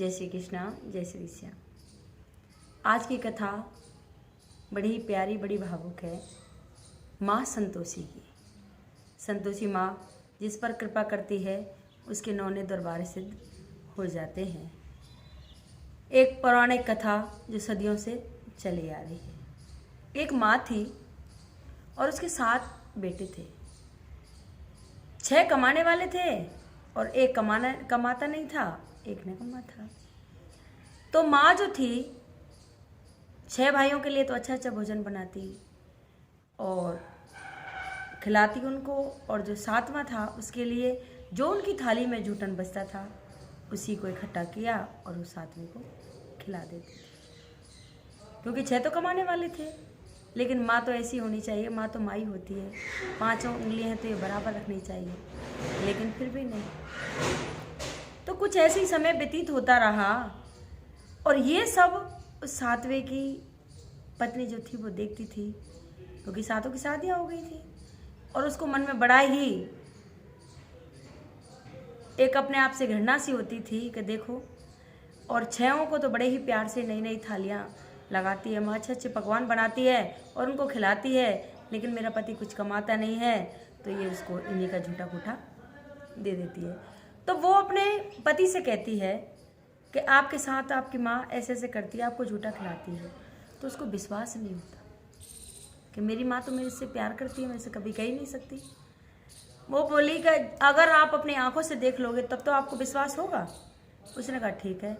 जय श्री कृष्णा, जय श्री श्याम। आज की कथा बड़ी ही प्यारी, बड़ी भावुक है। माँ संतोषी की। संतोषी माँ जिस पर कृपा करती है उसके नौने दरबार सिद्ध हो जाते हैं। एक पौराणिक कथा जो सदियों से चली आ रही है। एक माँ थी और उसके 7 बेटे थे। 6 कमाने वाले थे और एक कमाता नहीं था, एक ने कमा था। तो माँ जो थी 6 भाइयों के लिए तो अच्छा अच्छा भोजन बनाती और खिलाती उनको, और जो 7वां था उसके लिए जो उनकी थाली में जूठन बचता था उसी को इकट्ठा किया और उस 7वें को खिला देती थी। क्योंकि 6 तो कमाने वाले थे, लेकिन माँ तो ऐसी होनी चाहिए, माँ तो माँ ही होती है। 5 उंगलियां हैं तो ये बराबर रखनी चाहिए, लेकिन फिर भी नहीं। तो कुछ ऐसे ही समय व्यतीत होता रहा और ये सब उस 7वें की पत्नी जो थी वो देखती थी, क्योंकि 7 की शादियाँ हो गई थी और उसको मन में बड़ा ही एक अपने आप से घृणा सी होती थी कि देखो, और 6 को तो बड़े ही प्यार से नई नई थालियाँ लगाती है, माँ अच्छे अच्छे पकवान बनाती है और उनको खिलाती है, लेकिन मेरा पति कुछ कमाता नहीं है तो ये उसको इन्हीं का झूठा कूठा दे देती है। तो वो अपने पति से कहती है कि आपके साथ आपकी माँ ऐसे ऐसे करती है, आपको झूठा खिलाती है। तो उसको विश्वास नहीं होता कि मेरी माँ तो मेरे से प्यार करती है, मेरे से कभी कह ही नहीं सकती। वो बोली कि अगर आप अपनी आंखों से देख लोगे तब तो आपको विश्वास होगा। उसने कहा ठीक है।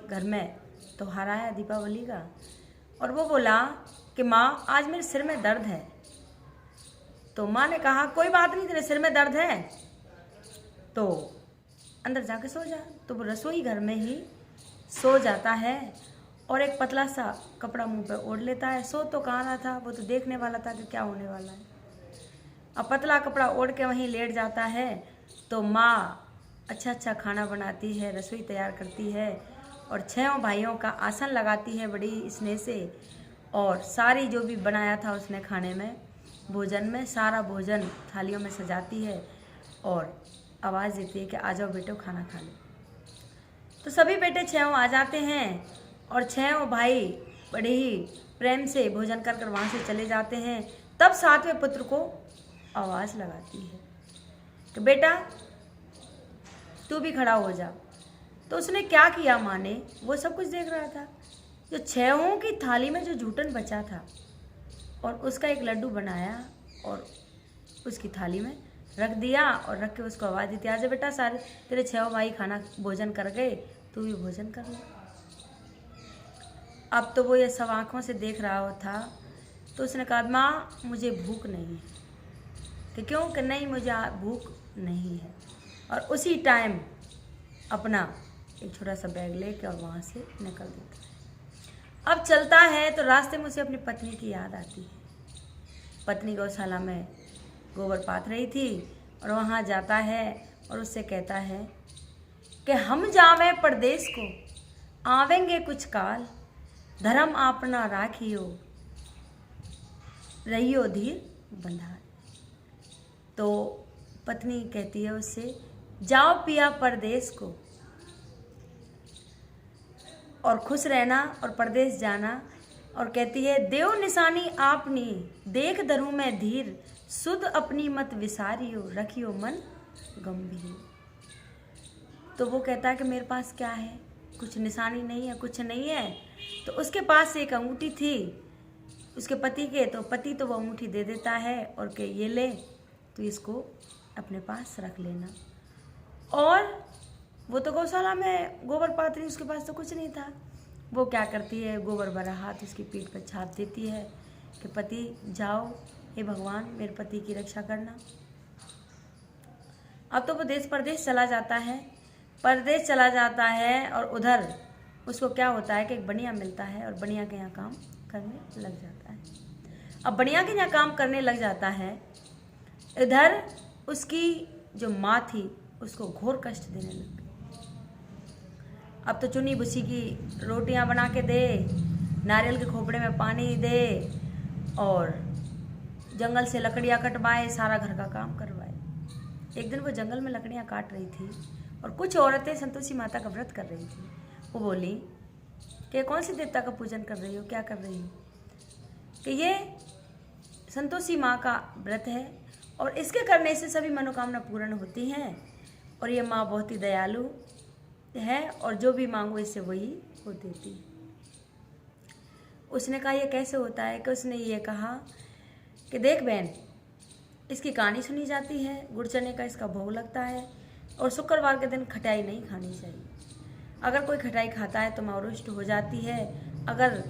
घर में त्योहार आया दीपावली का और वो बोला कि माँ आज मेरे सिर में दर्द है। तो माँ ने कहा कोई बात नहीं, तेरे सिर में दर्द है तो अंदर जाके सो जा। तो वो रसोई घर में ही सो जाता है और एक पतला सा कपड़ा मुंह पे ओढ़ लेता है। सो तो कहाँ रहा था, वो तो देखने वाला था कि क्या होने वाला है। अब पतला कपड़ा ओढ़ के वहीं लेट जाता है। तो माँ अच्छा अच्छा खाना बनाती है, रसोई तैयार करती है और 6 भाइयों का आसन लगाती है बड़ी स्नेह से, और सारी जो भी बनाया था उसने खाने में, भोजन में, सारा भोजन थालियों में सजाती है और आवाज़ देती है कि आ जाओ बेटो खाना खा लो। तो सभी बेटे 6 आ जाते हैं और 6 भाई बड़े ही प्रेम से भोजन कर कर वहाँ से चले जाते हैं। तब 7वें पुत्र को आवाज़ लगाती है कि बेटा तू भी खड़ा हो जा। तो उसने क्या किया, माँ ने वो सब कुछ देख रहा था। जो 6 की थाली में जो जूठन बचा था और उसका एक लड्डू बनाया और उसकी थाली में रख दिया और रख के उसको आवाज़ दी थी, आजा बेटा सारे तेरे 6 भाई खाना भोजन कर गए, तू भी भोजन कर ले। अब तो वो ये सब आँखों से देख रहा था। तो उसने कहा माँ मुझे भूख नहीं है। कि क्यों? कि नहीं मुझे भूख नहीं है। और उसी टाइम अपना एक छोटा सा बैग लेके और वहाँ से निकल देता है। अब चलता है तो रास्ते में उसे अपनी पत्नी की याद आती है। पत्नी गौशाला में गोबर पात रही थी और वहाँ जाता है और उससे कहता है कि हम जावे परदेश को, आवेंगे कुछ काल, धर्म आपना राखियो, रहियो धीर बंधार। तो पत्नी कहती है उससे जाओ पिया परदेश को और खुश रहना और परदेश जाना, और कहती है देव निशानी आपनी देख धरूं मैं धीर, सुध अपनी मत विसारियो, रखियो मन गंभीर। तो वो कहता है कि मेरे पास क्या है, कुछ निशानी नहीं है, कुछ नहीं है। तो उसके पास एक अंगूठी थी उसके पति के, तो पति तो वो अंगूठी दे देता है और कि ये ले तो इसको अपने पास रख लेना। और वो तो गौशाला में गोबर पात रही, उसके पास तो कुछ नहीं था। वो क्या करती है, गोबर भरा हाथ उसकी पीठ पर छाप देती है कि पति जाओ, हे भगवान मेरे पति की रक्षा करना। अब तो वो देश परदेश चला जाता है, परदेश चला जाता है और उधर उसको क्या होता है कि एक बनिया मिलता है और बनिया के यहाँ काम करने लग जाता है। अब बनिया के यहाँ काम करने लग जाता है, इधर उसकी जो माँ थी उसको घोर कष्ट देने लग गई। अब तो चुनी भुसी की रोटियां बना के दे, नारियल के खोपड़े में पानी दे और जंगल से लकड़ियां कटवाए, सारा घर का काम करवाए। एक दिन वो जंगल में लकड़ियां काट रही थी और कुछ औरतें संतोषी माता का व्रत कर रही थी। वो बोली कि कौन सी देवता का पूजन कर रही हो, क्या कर रही हो? कि ये संतोषी माँ का व्रत है और इसके करने से सभी मनोकामना पूर्ण होती हैं और ये माँ बहुत ही दयालु है और जो भी मांगो इससे वही वो देती है। उसने कहा ये कैसे होता है? कि उसने ये कहा कि देख बहन, इसकी कहानी सुनी जाती है, गुड़ चने का इसका भोग लगता है और शुक्रवार के दिन खटाई नहीं खानी चाहिए। अगर कोई खटाई खाता है तो माँ रुष्ट हो जाती है, अगर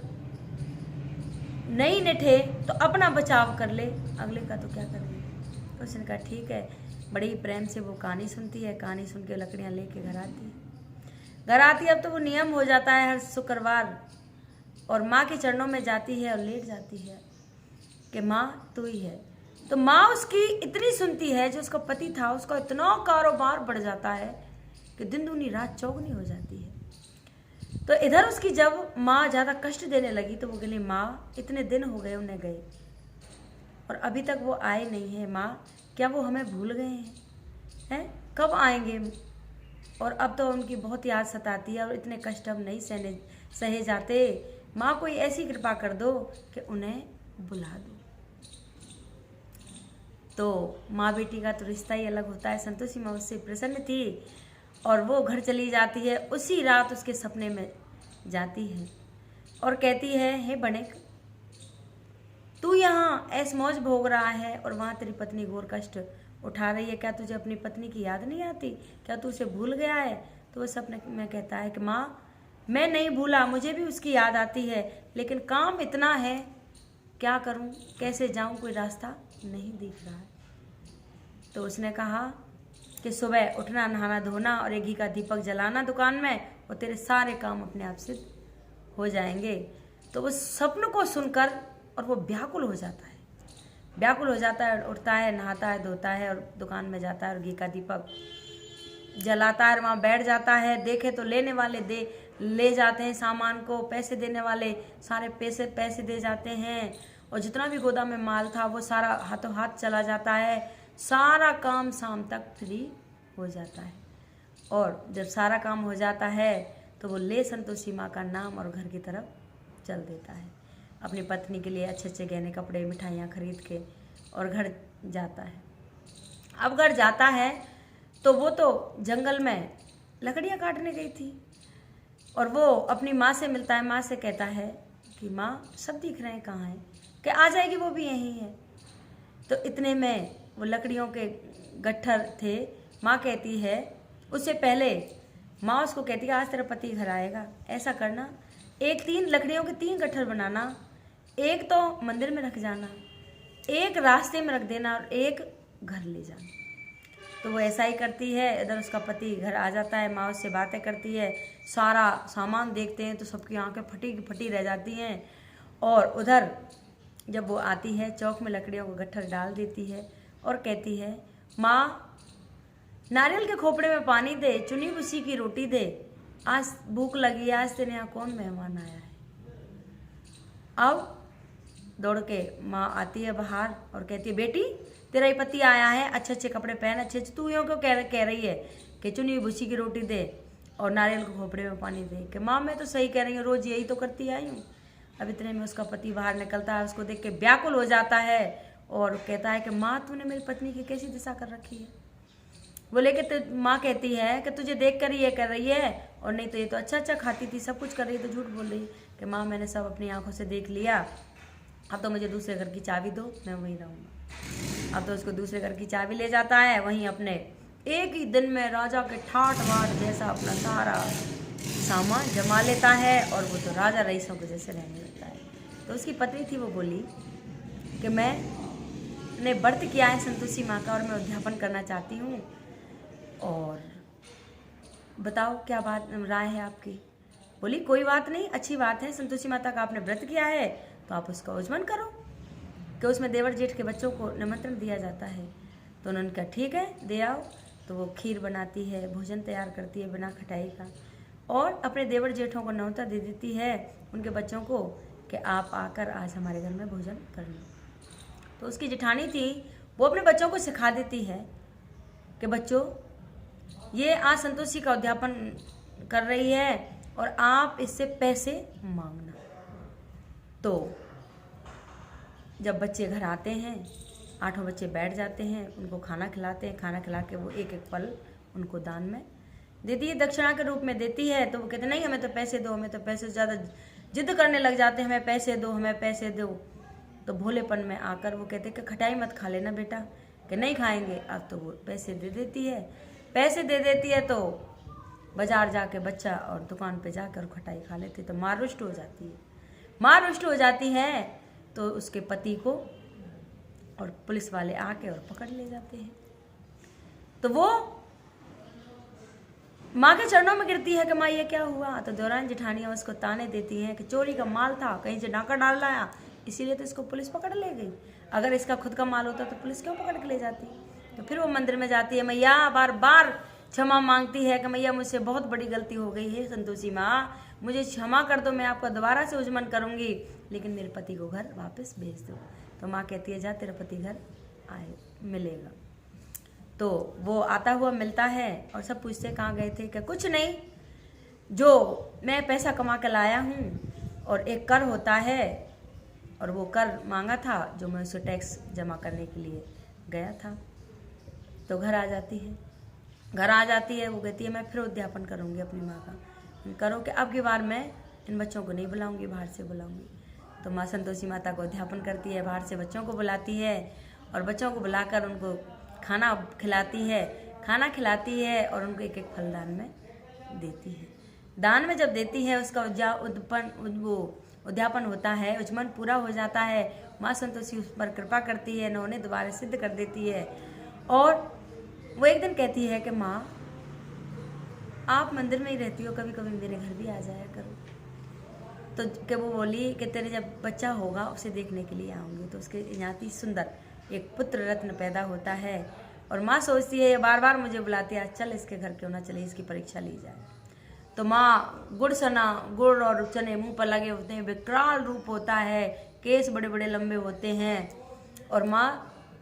नहीं निठे तो अपना बचाव कर ले, अगले का तो क्या करेंगे। तो उसने कहा ठीक है। बड़े ही प्रेम से वो कहानी सुनती है, कहानी सुन के लकड़ियाँ लेके घर आती है। घर आती है अब तो वो नियम हो जाता है हर शुक्रवार, और माँ के चरणों में जाती है और लेट जाती है कि माँ तू ही है। तो माँ उसकी इतनी सुनती है, जो उसका पति था उसका इतना कारोबार बढ़ जाता है कि दिन दूनी रात चौगुनी हो जाती है। तो इधर उसकी जब माँ ज़्यादा कष्ट देने लगी तो वो बोली माँ इतने दिन हो गए उन्हें गए और अभी तक वो आए नहीं है। माँ क्या वो हमें भूल गए हैं? कब आएंगे? और अब तो उनकी बहुत याद सताती है और इतने कष्ट अब नहीं सहे जाते। माँ कोई ऐसी कृपा कर दो कि उन्हें बुला दो। तो माँ बेटी का तो रिश्ता ही अलग होता है। संतोषी माँ उससे प्रसन्न थी और वो घर चली जाती है। उसी रात उसके सपने में जाती है और कहती है हे बणिक, तू यहाँ ऐस मौज भोग रहा है और वहाँ तेरी पत्नी घोर कष्ट उठा रही है, क्या तुझे अपनी पत्नी की याद नहीं आती? क्या तू उसे भूल गया है? तो वो सपने में कहता है कि माँ मैं नहीं भूला, मुझे भी उसकी याद आती है, लेकिन काम इतना है, क्या करूँ, कैसे जाऊँ, कोई रास्ता नहीं दिख रहा है। तो उसने कहा कि सुबह उठना, नहाना धोना और एक घी का दीपक जलाना दुकान में और तेरे सारे काम अपने आप सिद्ध हो जाएंगे। तो वो सपन को सुनकर और वो व्याकुल हो जाता है, व्याकुल हो जाता है, उठता है, नहाता है, धोता है और दुकान में जाता है और घी का दीपक जलाता है। वहाँ बैठ जाता है। देखे तो लेने वाले ले जाते हैं सामान को, पैसे देने वाले सारे पैसे दे जाते हैं और जितना भी गोदाम में माल था वो सारा हाथों हाथ चला जाता है। सारा काम शाम तक फ्री हो जाता है और जब सारा काम हो जाता है तो वो ले संतोषी माँ का नाम और घर की तरफ चल देता है। अपनी पत्नी के लिए अच्छे अच्छे गहने कपड़े मिठाइयाँ खरीद के और घर जाता है। अब घर जाता है तो वो तो जंगल में लकड़ियाँ काटने गई थी और वो अपनी माँ से मिलता है। माँ से कहता है कि माँ सब दिख रहे हैं, कहाँ हैं? कि आ जाएगी, वो भी यहीं है। तो इतने में वो लकड़ियों के गट्ठर थे। माँ कहती है, उससे पहले माँ उसको कहती है आज तेरा पति घर आएगा, ऐसा करना, एक 3 लकड़ियों के 3 गट्ठर बनाना, एक तो मंदिर में रख जाना, एक रास्ते में रख देना और एक घर ले जाना। तो वो ऐसा ही करती है। इधर उसका पति घर आ जाता है, माँ उससे बातें करती है, सारा सामान देखते हैं तो सबकी आंखें फटी फटी रह जाती हैं। और उधर जब वो आती है चौक में लकड़ियों को गट्ठर डाल देती है और कहती है माँ नारियल के खोपड़े में पानी दे, चुनी भूसी की रोटी दे, आज भूख लगी, आज तेरे यहाँ कौन मेहमान आया है। अब दौड़ के माँ आती है बाहर और कहती है बेटी तेरा ही पति आया है, अच्छे अच्छे कपड़े पहन, अच्छे अच्छे, तू यूँ क्यों कह रही है कि चुनी भूसी की रोटी दे और नारियल के खोपड़े में पानी दे। कि माँ मैं तो सही कह रही हूँ, रोज यही तो करती आई हूँ। अब इतने में उसका पति बाहर निकलता है, उसको देख के व्याकुल हो जाता है और कहता है कि माँ तूने मेरी पत्नी की कैसी दिशा कर रखी है। बोले कि माँ कहती है कि तुझे देख कर ये कर रही है और नहीं तो ये तो अच्छा अच्छा खाती थी, सब कुछ कर रही है, तो झूठ बोल रही कि माँ मैंने सब अपनी आंखों से देख लिया, अब तो मुझे दूसरे घर की चाबी दो, मैं वहीं रहूँगा। अब तो उसको दूसरे घर की चाबी ले जाता है, वहीं अपने एक ही दिन में राजा के ठाट बाट जैसा अपना सारा सामान जमा लेता है और वो तो राजा रईसों को जैसे रहने लगता है। तो उसकी पत्नी थी, वो बोली कि मैंने व्रत किया है संतोषी माँ का और मैं उद्यापन करना चाहती हूँ, और बताओ क्या बात राय है आपकी। बोली कोई बात नहीं, अच्छी बात है, संतोषी माता का आपने व्रत किया है तो आप उसका उज्जवल करो, कि उसमें देवर जेठ के बच्चों को निमंत्रण दिया जाता है। तो उन्होंने कहा ठीक है दे आओ। तो वो खीर बनाती है, भोजन तैयार करती है बिना खटाई का और अपने देवर जेठों को न्योता दे देती है उनके बच्चों को कि आप आकर आज हमारे घर में भोजन कर लो। तो उसकी जेठानी थी, वो अपने बच्चों को सिखा देती है कि बच्चों ये आज संतोषी का उद्यापन कर रही है और आप इससे पैसे मांगना। तो जब बच्चे घर आते हैं, 8 बच्चे बैठ जाते हैं, उनको खाना खिलाते हैं, खाना खिला के वो एक एक फल उनको दान में देती है, दक्षिणा के रूप में देती है। तो वो कहते नहीं हमें तो पैसे दो, हमें तो पैसे से ज़्यादा जिद करने लग जाते हैं, हमें पैसे दो, हमें पैसे दो। तो भोलेपन में आकर वो कहते कि खटाई मत खा लेना बेटा, कि नहीं खाएंगे। अब तो वो पैसे दे देती है। पैसे दे देती है तो बाजार जाके बच्चा और दुकान पे जाकर खटाई खा लेते। तो माँ रुष्ट हो जाती है। माँ रुष्ट हो जाती है तो उसके पति को और पुलिस वाले आके और पकड़ ले जाते हैं। तो वो माँ के चरणों में गिरती है कि माँ ये क्या हुआ। तो देवरानी जेठानियाँ उसको ताने देती हैं कि चोरी का माल था, कहीं से डाका डाल लाया, इसीलिए तो इसको पुलिस पकड़ ले गई। अगर इसका खुद का माल होता तो पुलिस क्यों पकड़ के ले जाती। तो फिर वो मंदिर में जाती है, मैया बार बार क्षमा मांगती है कि मैया मुझसे बहुत बड़ी गलती हो गई है, संतोषी माँ मुझे क्षमा कर दो, मैं आपका दोबारा से उजमन करूँगी, लेकिन मेरे पति को घर वापस भेज दो। तो माँ कहती है जा तेरा पति घर आए मिलेगा। तो वो आता हुआ मिलता है और सब पूछते कहाँ गए थे, कि कुछ नहीं, जो मैं पैसा कमा कर लाया हूँ और एक कर होता है और वो कर मांगा था जो मैं उसे टैक्स जमा करने के लिए गया था। तो घर आ जाती है। घर आ जाती है, वो कहती है मैं फिर उद्यापन करूँगी अपनी माँ का, करो कि अब की बार मैं इन बच्चों को नहीं बुलाऊँगी, बाहर से बुलाऊँगी। तो माँ संतोषी माता को अध्यापन करती है, बाहर से बच्चों को बुलाती है और बच्चों को बुलाकर उनको खाना खिलाती है। खाना खिलाती है और उनको एक एक फल दान में देती है। दान में जब देती है उसका उद्यापन होता है, उजमन पूरा हो जाता है। माँ संतोषी उस पर कृपा करती है, उन्हें दोबारा सिद्ध कर देती है। और वो एक दिन कहती है कि माँ आप मंदिर में ही रहती हो, कभी कभी मेरे घर भी आ जाया करो। तो कि वो बोली कि तेरे जब बच्चा होगा उसे देखने के लिए आऊँगी। तो उसके यहाँ सुंदर एक पुत्र रत्न पैदा होता है और माँ सोचती है ये बार बार मुझे बुलाती है, चल इसके घर क्यों ना चले, इसकी परीक्षा ली जाए। तो माँ गुड़ और चने मुंह पर लगे होते हैं, विकराल रूप होता है, केस बड़े बड़े लंबे होते हैं और माँ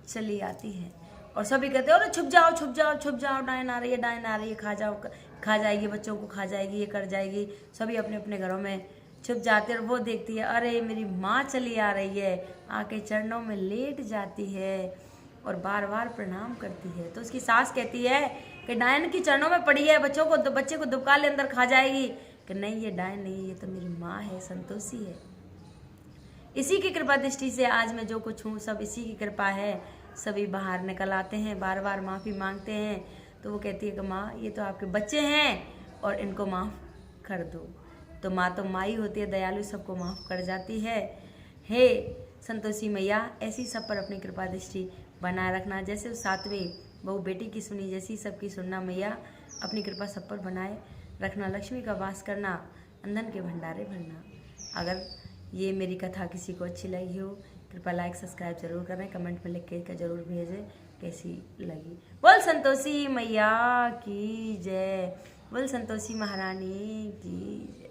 चली आती है और सभी कहते हैं अरे छुप जाओ छुप जाओ छुप जाओ, डायन आ रही है, डायन आ रही है, खा जाओ, खा जाएगी बच्चों को, खा जाएगी, ये कर जाएगी। सभी अपने अपने घरों में छुप जाते और वो देखती है अरे मेरी माँ चली आ रही है, आके चरणों में लेट जाती है और बार बार प्रणाम करती है। तो उसकी सास कहती है कि डायन की चरणों में पड़ी है, बच्चे को दुबका ले अंदर खा जाएगी। कि नहीं ये डायन नहीं, ये तो मेरी माँ है, संतोषी है। इसी की कृपा दृष्टि से आज मैं जो कुछ हूँ सब इसी की कृपा है। सभी बाहर निकल आते हैं, बार बार माफ़ी मांगते हैं। तो वो कहती है कि माँ ये तो आपके बच्चे हैं और इनको माफ़ कर दो। तो माँ तो माँ ही होती है, दयालु, सबको माफ़ कर जाती है। हे संतोषी मैया ऐसी सब पर अपनी कृपा दृष्टि बनाए रखना, जैसे उस 7वीं बहू बेटी की सुनी जैसी सबकी सुनना मैया, अपनी कृपा सब पर बनाए रखना। लक्ष्मी का वास करना, अंधन के भंडारे भरना। अगर ये मेरी कथा किसी को अच्छी लगी हो कृपया लाइक सब्सक्राइब जरूर करें, कमेंट में लिख के जरूर भेजें कैसी लगी। बोल संतोषी मैया की जय, बोल संतोषी महारानी की जय।